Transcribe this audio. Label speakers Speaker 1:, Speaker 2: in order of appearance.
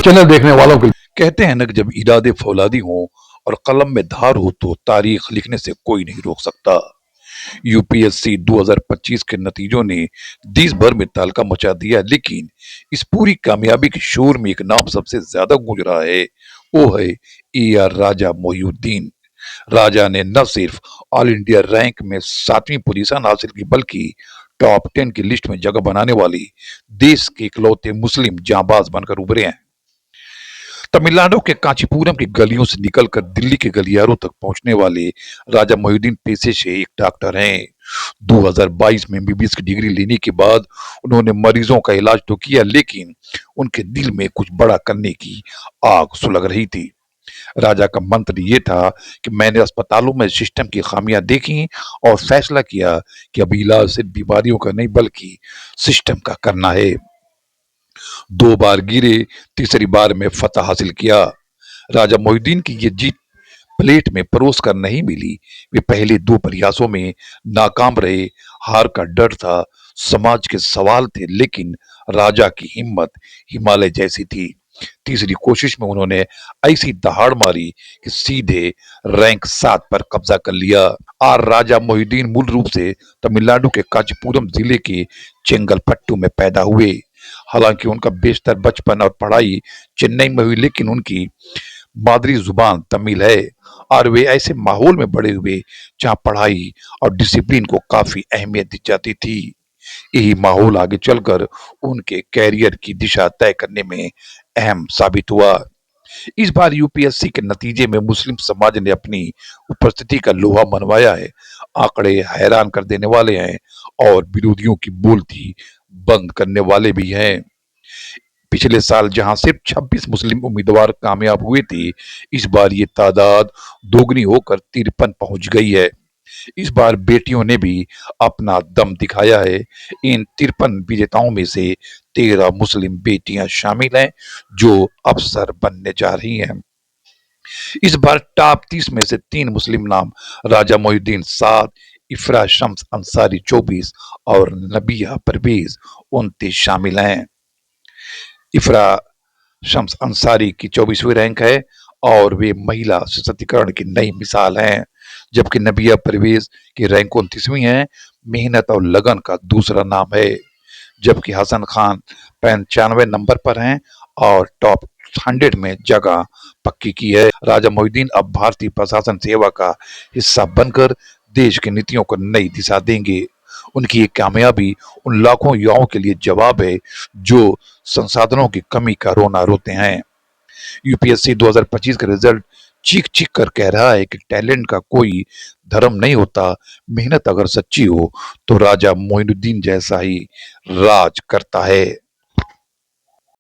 Speaker 1: Channel देखने वालों के लिए।
Speaker 2: कहते हैं ना कि जब इरादे फौलादी हों और कलम में धार हो तो तारीख लिखने से कोई नहीं रोक सकता। यूपीएससी 2025 के नतीजों ने देश भर में तहलका मचा दिया, लेकिन इस पूरी कामयाबी के शोर में एक नाम सबसे ज्यादा गूंज रहा है। वो है AR राजा मोहिउद्दीन। राजा ने न सिर्फ ऑल इंडिया रैंक में 7वीं पोजीशन हासिल की, बल्कि टॉप 10 की लिस्ट में जगह बनाने वाली देश के इकलौते मुस्लिम जांबाज बनकर उभरे हैं। तमिलनाडु के कांचीपुरम की गलियों से निकलकर दिल्ली के गलियारों तक पहुंचने वाले राजा मोहिउद्दीन पेशे से एक डॉक्टर हैं। 2022 में एमबीबीएस की डिग्री लेने के बाद उन्होंने मरीजों का इलाज तो किया, लेकिन उनके दिल में कुछ बड़ा करने की आग सुलग रही थी। राजा का मंत्र ये था कि मैंने अस्पतालों में सिस्टम की खामियां देखी और फैसला किया कि अब इलाज सिर्फ बीमारियों का नहीं बल्कि सिस्टम का करना है। 2 बार गिरे, तीसरी बार में फतह हासिल किया। राजा मोहिउद्दीन की ये जीत प्लेट में परोस कर नहीं मिली। वे पहले 2 प्रयासों में नाकाम रहे। हार का डर था, समाज के सवाल थे, लेकिन राजा की हिम्मत हिमालय जैसी थी। तीसरी कोशिश में उन्होंने ऐसी दहाड़ मारी कि सीधे रैंक 7 पर कब्जा कर लिया। आर राजा मोहिउद्दीन मूल रूप से तमिलनाडु के कांचीपुरम जिले के चेंगलपट्टू में पैदा हुए। हालांकि उनका बेशतर बचपन और पढ़ाई चेन्नई में हुई, लेकिन उनकी मादरी जुबान तमिल है और वे ऐसे माहौल में बड़े हुए जहां पढ़ाई और डिसिप्लिन को काफी अहमियत दी जाती थी। यही माहौल आगे चलकर उनके कैरियर की दिशा तय करने में अहम साबित हुआ। इस बार यूपीएससी के नतीजे में मुस्लिम समाज ने अपनी उपस्थिति का लोहा मनवाया है। आंकड़े हैरान कर देने वाले हैं और विरोधियों की बोलती बंद करने वाले भी हैं। पिछले साल जहां सिर्फ 26 मुस्लिम उम्मीदवार कामयाब हुए थे, इस बार ये तादाद दोगुनी होकर 53 पहुंच गई है। इस बार बेटियों ने भी अपना दम दिखाया है। इन 53 विजेताओं में से 13 मुस्लिम बेटियां शामिल हैं जो अफसर बनने जा रही हैं। इस बार टॉप 30 में से 3 मुस्लिम नाम राजा मोहिउद्दीन 7, इफ्रा शम्स अंसारी 24 और नबिया परवेज 29 शामिल हैं। इफ्रा शम्स अंसारी की 24वीं रैंक है और वे महिला सशक्तिकरण की नई मिसाल हैं, जबकि नबिया परवेज की रैंक 29वीं है। मेहनत और लगन का दूसरा नाम है। जबकि हसन खान 95 नंबर पर हैं और टॉप 100 में जगह पक्की की है। राजा मोहिउद्दीन अब भारतीय प्रशासन सेवा का हिस्सा बनकर देश की नीतियों को नई दिशा देंगे। उनकी ये कामयाबी उन लाखों युवाओं के लिए जवाब है जो संसाधनों की कमी का रोना रोते हैं। यूपीएससी 2025 का रिजल्ट चीख चीख कर कह रहा है कि टैलेंट का कोई धर्म नहीं होता। मेहनत अगर सच्ची हो तो राजा मोइनुद्दीन जैसा ही राज करता है।